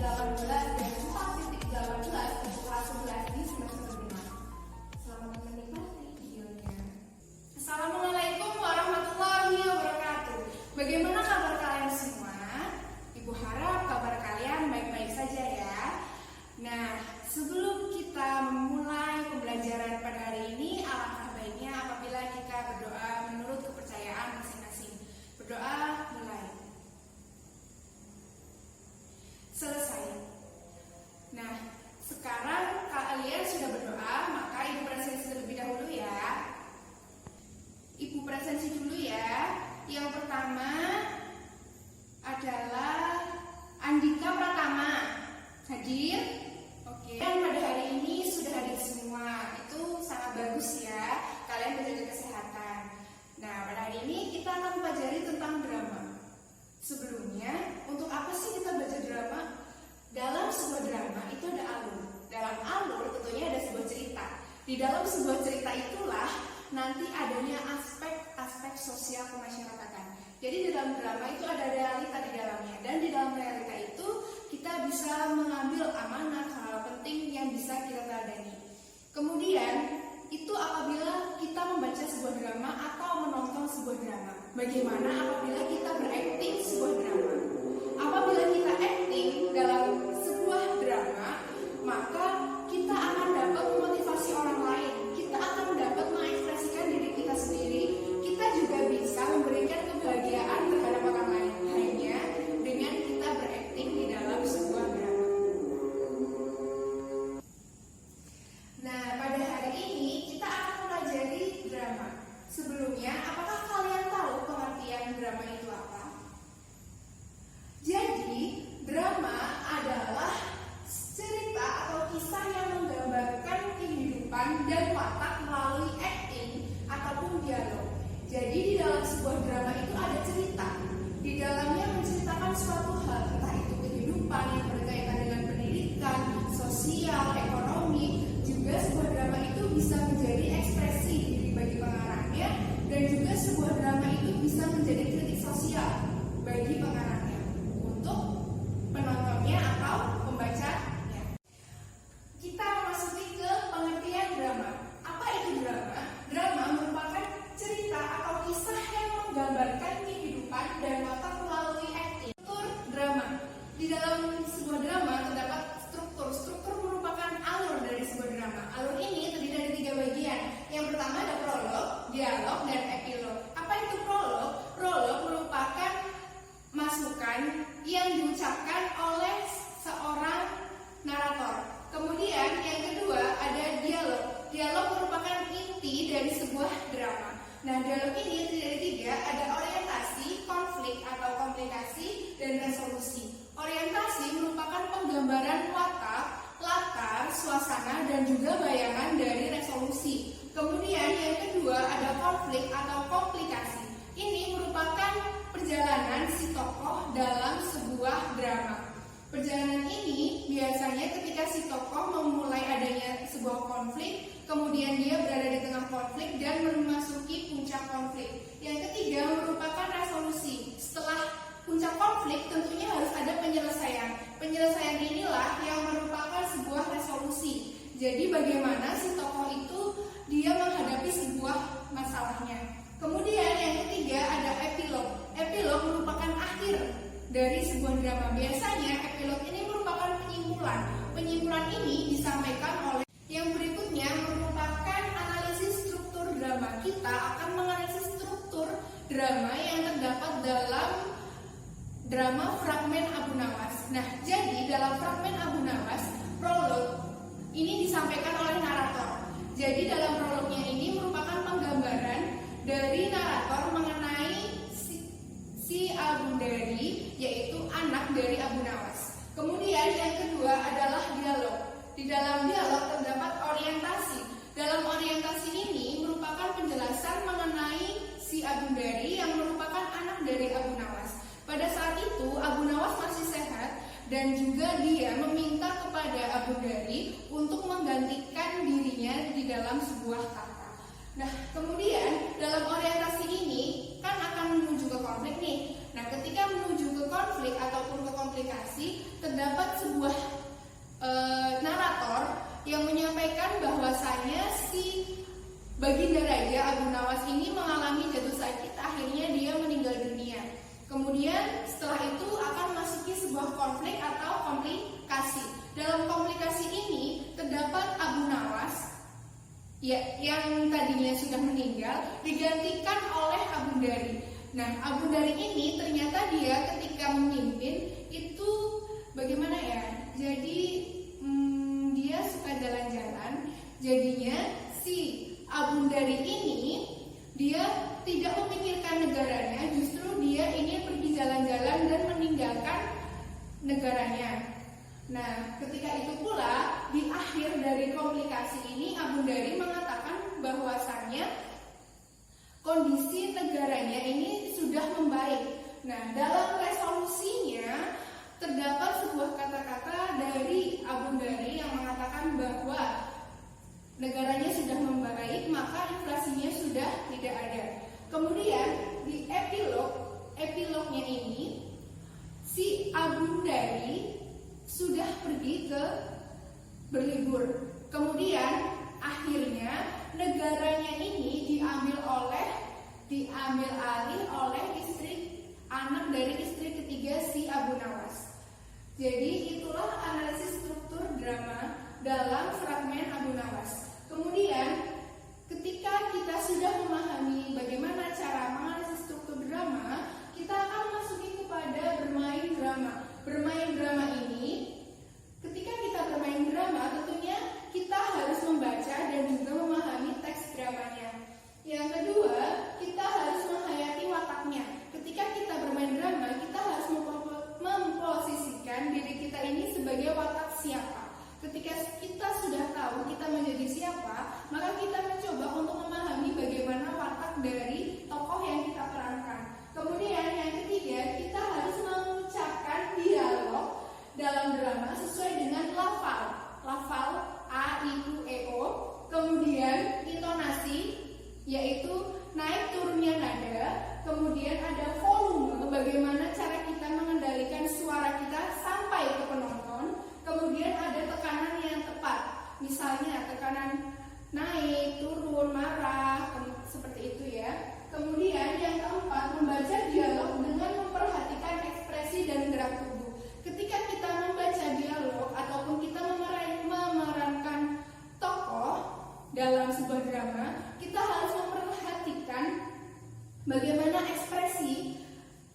18 dan 4.18 untuk kelas 11 di semester 5. Selamat menikmati videonya. Assalamualaikum warahmatullahi wabarakatuh. Bagaimana kabar kalian semua? Ibu harap kabar kalian baik-baik saja ya. Nah, sebelum kita memulai pembelajaran pada hari ini, alangkah baiknya apabila kita berdoa menurut kepercayaan masing-masing. Berdoa mulai. Selesai. Nah, sekarang kalian sudah berdoa, maka ibu presensi terlebih dahulu ya. Ibu presensi dulu ya. Yang pertama adalah Andika Pratama. Hadir? Oke. Dan pada hari ini sudah hadir semua. Itu sangat bagus ya. Kalian menjaga kesehatan. Nah, pada hari ini kita akan mempelajari tentang drama. Sebelumnya, untuk apa sih kita belajar drama? Dalam sebuah drama itu ada alur. Dalam alur tentunya ada sebuah cerita. Di dalam sebuah cerita itulah nanti adanya aspek-aspek sosial kemasyarakatan. Jadi di dalam drama itu ada realita di dalamnya. Dan di dalam realita itu kita bisa mengambil amanat hal penting yang bisa kita teladani. Kemudian itu apabila kita membaca sebuah drama atau menonton sebuah drama. Bagaimana apabila kita berakting sebuah drama? Apabila kita akting dalam sebuah drama, maka kita akan dapat memotivasi orang lain. Kita akan dapat mengekspresikan diri kita sendiri. Kita juga bisa memberikan kebahagiaan terhadap orang lain hanya dengan kita berakting di dalam sebuah drama. Nah, pada hari ini kita akan mempelajari drama. Sebelumnya, apakah kalian tahu pengertian drama itu apa? Jadi, drama adalah cerita atau kisah yang menggambarkan kehidupan dan watak melalui akting ataupun dialog. Jadi, di dalam sebuah drama itu ada cerita. Di dalamnya menceritakan suatu hal, entah itu kehidupan yang berkaitan dengan pendidikan, sosial, ekonomi. Juga sebuah drama itu bisa menjadi ekspresi diri bagi pengarangnya, dan juga sebuah drama itu bisa menjadi kritik sosial bagi pengarangnya untuk penontonnya atau pembacanya. Kita memasuki ke pengertian drama. Apa itu drama? Drama merupakan cerita atau kisah yang menggambarkan kehidupan dan watak melalui akting. Struktur drama. Di dalam sebuah drama terdapat struktur. Struktur merupakan alur dari sebuah drama. Alur ini terdiri dari 3 bagian. Yang pertama ada prolog, dialog, dan epilog. Apa itu prolog? Prolog merupakan masukan yang diucapkan oleh seorang narator. Kemudian yang kedua ada dialog. Dialog merupakan inti dari sebuah drama. Nah, dialog ini terdiri dari 3, ada orientasi, konflik atau komplikasi, dan resolusi. Orientasi merupakan penggambaran watak, latar, suasana, dan juga bayangan dari resolusi. Kemudian yang kedua ada konflik atau komplikasi. Ini merupakan perjalanan si tokoh dalam sebuah drama. Perjalanan ini biasanya ketika si tokoh memulai adanya sebuah konflik, kemudian dia berada di tengah konflik dan memasuki puncak konflik. Yang ketiga merupakan resolusi. Setelah puncak konflik tentunya harus ada penyelesaian. Penyelesaian inilah yang merupakan sebuah resolusi. Jadi bagaimana si tokoh itu dia menghadapi sebuah masalahnya. Kemudian yang ketiga ada epilog. Epilog merupakan akhir dari sebuah drama. Biasanya epilog ini merupakan penyimpulan. Penyimpulan ini disampaikan oleh yang berikutnya merupakan analisis struktur drama. Kita akan menganalisis struktur drama yang terdapat dalam drama Fragmen Abu Nawas. Nah, jadi dalam Fragmen Abu Nawas, prolog ini disampaikan oleh narator. Jadi dalam prolognya ini merupakan penggambaran dari narator mengenai si Abu Dari, yaitu anak dari Abu Nawas. Kemudian yang kedua adalah dialog. Di dalam dialog terdapat orientasi. Dalam orientasi ini merupakan penjelasan mengenai si Abu Dari yang merupakan anak dari Abu Nawas. Pada saat itu Abu Nawas masih sehat dan juga dia meminta kepada Abu Dari untuk menggantikan dirinya di dalam sebuah tahta. Nah, kemudian dalam orientasi ini kan akan menuju ke konflik nih. Nah, ketika menuju ke konflik ataupun ke komplikasi, komunikasi, terdapat sebuah narator yang menyampaikan bahwasanya si Baginda Raja Abu Nawas ini mengalami jatuh sakit, akhirnya dia meninggal dunia. Kemudian setelah itu akan memasuki sebuah konflik atau komplikasi. Dalam komplikasi ini terdapat Abu Nawas yang tadinya sudah meninggal digantikan oleh Abu Dari. Nah, Abu Dari ini ternyata dia ketika memimpin itu bagaimana ya? Jadi dia suka jalan-jalan. Jadinya si Abu Dari ini dia tidak memikirkan negaranya, justru dia ingin pergi jalan-jalan dan meninggalkan negaranya. Nah, ketika itu pula di akhir dari komplikasi ini Abu Dari mengatakan bahwasannya kondisi negaranya ini sudah membaik. Nah, dalam resolusinya terdapat sebuah kata-kata dari Abu Dari yang mengatakan bahwa negaranya sudah membaik, maka inflasinya sudah tidak ada. Kemudian di epilognya ini si Abu Dari sudah pergi ke berlibur. Kemudian akhirnya negaranya ini diambil alih oleh anak dari istri ketiga si Abu Nawas. Jadi itulah analisis struktur drama dalam fragmen Abu Nawas. Kemudian ketika kita sudah memahami bagaimana cara menganalisis struktur drama, kita akan masuki kepada bermain drama. Bermain drama ini, ketika kita bermain drama, tentunya kita harus membaca dan juga memahami teks dramanya. Yang kedua, kita harus menghayati wataknya. Ketika kita bermain drama, kita harus memposisikan diri kita ini sebagai watak siapa. Ketika kita sudah tahu kita menjadi siapa, maka kita mencoba untuk memahami bagaimana watak dari tokoh yang kita perankan. Kemudian yang ketiga, kita harus mengucapkan dialog dalam drama sesuai dengan lafal A, I, U, E, O. Kemudian intonasi, yaitu naik turunnya nada. Kemudian ada volume, bagaimana cara kita mengendalikan suara kita sampai ke penonton. Kemudian ada tekanan yang tepat, misalnya tekanan naik, turun, marah, seperti itu ya. Kemudian yang keempat, membaca dialog dengan memperhatikan ekspresi dan gerak tubuh. Ketika kita membaca dialog ataupun kita memerankan tokoh dalam sebuah drama, kita harus memperhatikan bagaimana ekspresi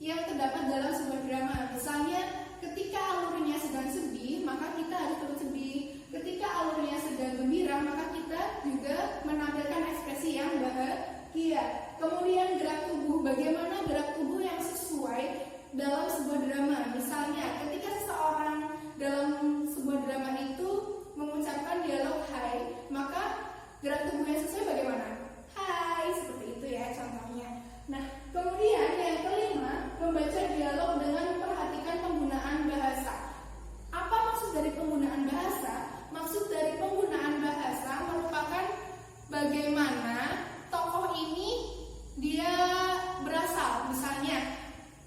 yang terdapat dalam sebuah drama. Misalnya ketika alurnya sedang sedih, maka kita harus turut sedih. Ketika alurnya sedang gembira, maka kita juga menampilkan ekspresi yang bahagia. Kemudian gerak tubuh, bagaimana gerak tubuh yang sesuai dalam sebuah drama. Misalnya ketika seseorang dalam sebuah drama itu mengucapkan dialog hai, maka gerak tubuh yang sesuai bagaimana? Hai, seperti itu ya contohnya. Nah, kemudian yang kelima, membaca dialog dengan memperhatikan penggunaan bahasa. Apa maksud dari penggunaan bahasa? Maksud dari penggunaan bahasa merupakan bagaimana tokoh ini dia berasal. Misalnya,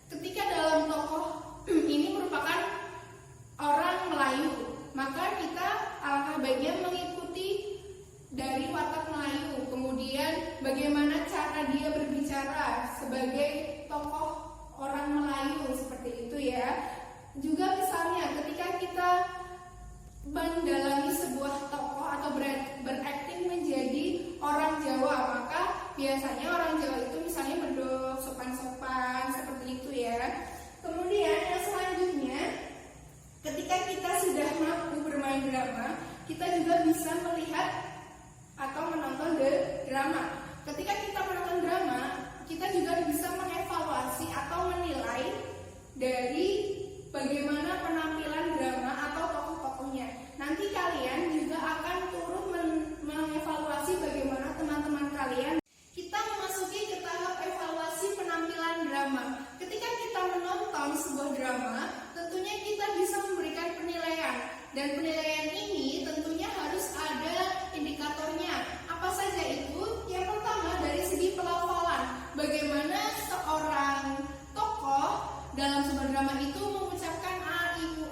ketika dalam tokoh ini merupakan orang Melayu, maka kita alangkah baiknya mengikuti dari watak Melayu. Kemudian bagaimana cara dia berbicara sebagai tokoh orang Melayu, seperti itu ya. Juga misalnya ketika kita mendalami sebuah tokoh atau berakting menjadi orang Jawa, maka biasanya orang Jawa itu misalnya bersopan-sopan seperti itu ya. Kemudian yang selanjutnya, ketika kita sudah mampu bermain drama, kita juga bisa melihat atau menonton drama. Ketika kita menonton drama, kita juga bisa mengevaluasi atau menilai dari bagaimana penampilan drama atau tokoh-tokohnya. Nanti kalian juga akan turut mengevaluasi bagaimana teman-teman kalian. Kita memasuki ke tahap evaluasi penampilan drama. Ketika kita menonton sebuah drama, tentunya kita bisa memberikan penilaian. Dan penilaian ini tentunya harus ada indikatornya. Apa saja itu? Yang pertama dari segi pelafalan. Bagaimana seorang tokoh dalam sebuah drama itu mengucapkan A, I, U,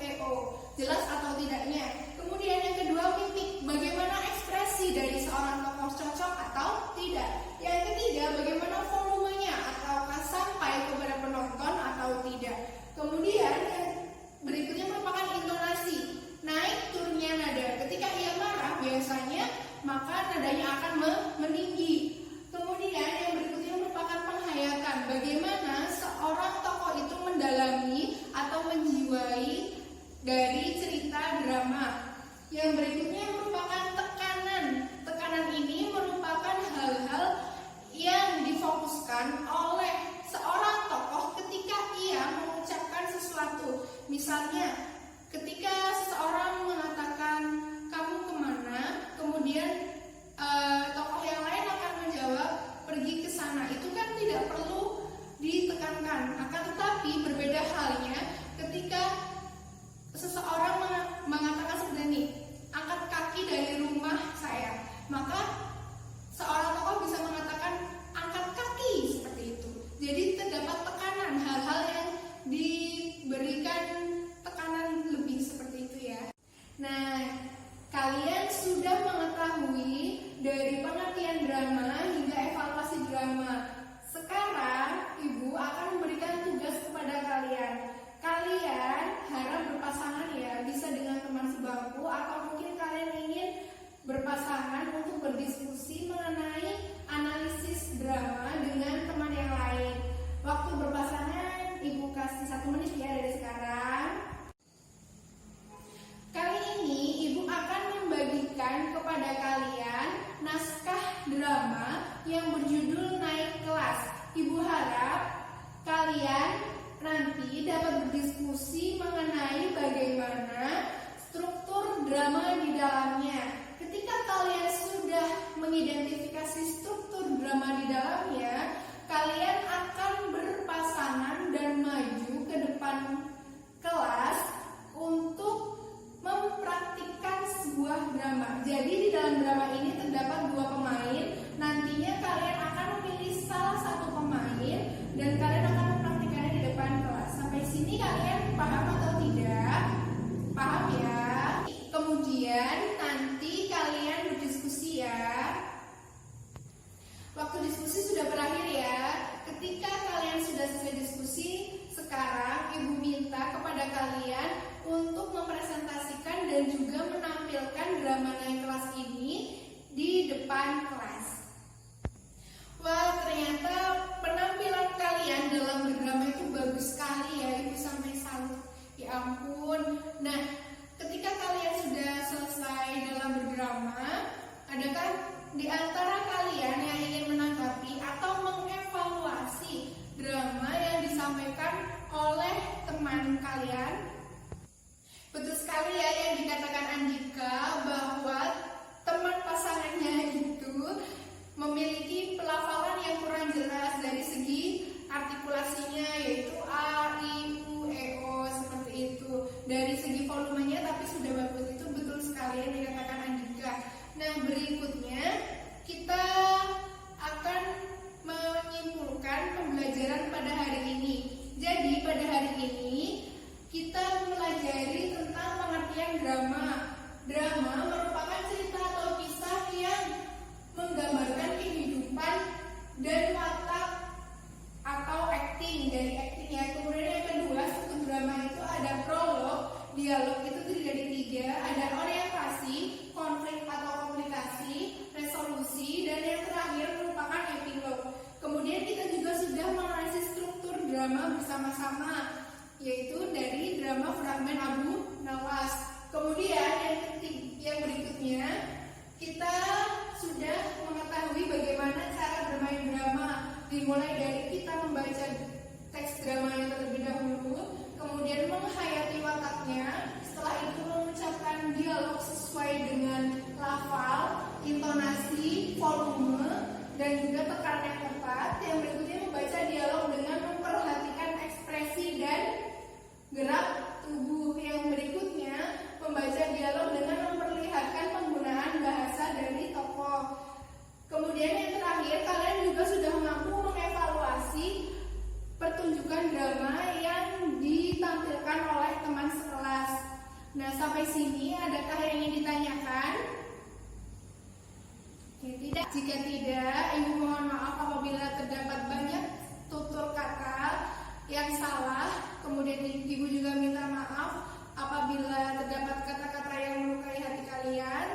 jelas atau tidaknya. Kemudian yang kedua, mimik, bagaimana ekspresi dari seorang tokoh cocok atau tidak. Yang ketiga, bagaimana volumenya, ataukah sampai kepada penonton atau tidak. Kemudian yang berikutnya merupakan intonasi, naik turunnya nada. Ketika ia marah biasanya maka nadanya akan meninggi. Kemudian yang berikutnya merupakan penghayatan, bagaimana seorang tokoh itu mendalami atau menjiwai dari cerita drama. Yang berikutnya merupakan tekanan. Tekanan ini merupakan hal-hal yang difokuskan oleh seorang tokoh ketika ia mengucapkan sesuatu. Misalnya, ketika seseorang mengatakan kamu kemana, kemudian tokoh yang lain akan menjawab pergi ke sana. Itu kan tidak perlu ditekankan. Akan tetapi berbeda halnya ketika seseorang mengatakan seperti ini, angkat kaki dari rumah saya, maka seorang tokoh bisa mengatakan angkat kaki seperti itu. Jadi terdapat tekanan, hal-hal yang diberikan tekanan lebih seperti itu ya. Nah, kalian sudah mengetahui dari pengertian drama hingga evaluasi drama. Sekarang Ibu akan memberikan tugas kepada kalian. Kalian harap berpasangan ya, bisa dengan teman sebangku atau mungkin kalian ingin berpasangan untuk berdiskusi mengenai analisis drama dengan teman yang lain. Waktu berpasangan Ibu kasih 1 menit ya dari sekarang. Kali ini Ibu akan membagikan kepada kalian naskah drama yang berjudul Naik Kelas. Ibu harap kalian nanti dapat berdiskusi mengenai bagaimana struktur drama di dalamnya. Ketika kalian sudah mengidentifikasi struktur drama di dalamnya, kalian akan berpasangan dan maju ke depan kelas untuk mempraktikkan sebuah drama. Jadi di dalam drama ini terdapat 2 pemain. Nantinya kalian akan memilih salah satu pemain dan kalian akan mempraktikannya di depan kelas. Sampai sini kalian paham atau tidak? Paham ya? Kemudian nanti kalian berdiskusi ya. Waktu diskusi sudah berakhir ya. Ketika kalian sudah selesai diskusi, sekarang Ibu minta kepada kalian untuk mempresentasikan dan juga menampilkan drama Naik Kelas ini di depan kelas. Wah, ternyata penampilan kalian dalam berdrama itu bagus sekali ya, Ibu sampai salut. Ya ampun. Nah, ketika kalian sudah selesai dalam berdrama, adakah di antara kalian yang ingin menanggapi atau mengevaluasi drama yang disampaikan oleh teman kalian? Betul sekali ya yang dikatakan Andika, bahwa teman pasangannya itu memiliki pelafalan yang kurang jelas dari segi artikulasinya, yaitu A, I, U, E, O, seperti itu. Dari segi volumenya tapi sudah bagus. Itu betul sekali yang dikatakan Andika. Nah, berikutnya kita akan menyimpulkan pembelajaran pada hari ini. Jadi pada hari ini kita mempelajari tentang pengertian drama. Drama merupakan cerita atau kisah yang menggambarkan kehidupan dan watak atau acting, dari acting ya. Kemudian yang kedua, struktur drama itu ada prolog, dialog itu terdiri dari 3, ada orientasi, konflik atau komplikasi, resolusi, dan yang terakhir merupakan epilog. Kemudian kita juga sudah menganalisis struktur drama bersama-sama, yaitu dari drama Fragmen Abu Nawas. Kemudian yang berikutnya kita sudah mengetahui bagaimana cara bermain drama, dimulai dari kita membaca teks dramanya terlebih dahulu, kemudian menghayati wataknya, setelah itu mengucapkan dialog sesuai dengan lafal, intonasi, volume, dan juga tekanan yang tepat. Yang berikutnya membaca dialog dengan memperhatikan ekspresi dan gerak tubuh. Yang sampai sini, adakah yang ingin ditanyakan? Oke, tidak. Jika tidak, Ibu mohon maaf apabila terdapat banyak tutur kata yang salah. Kemudian Ibu juga minta maaf apabila terdapat kata-kata yang melukai hati kalian.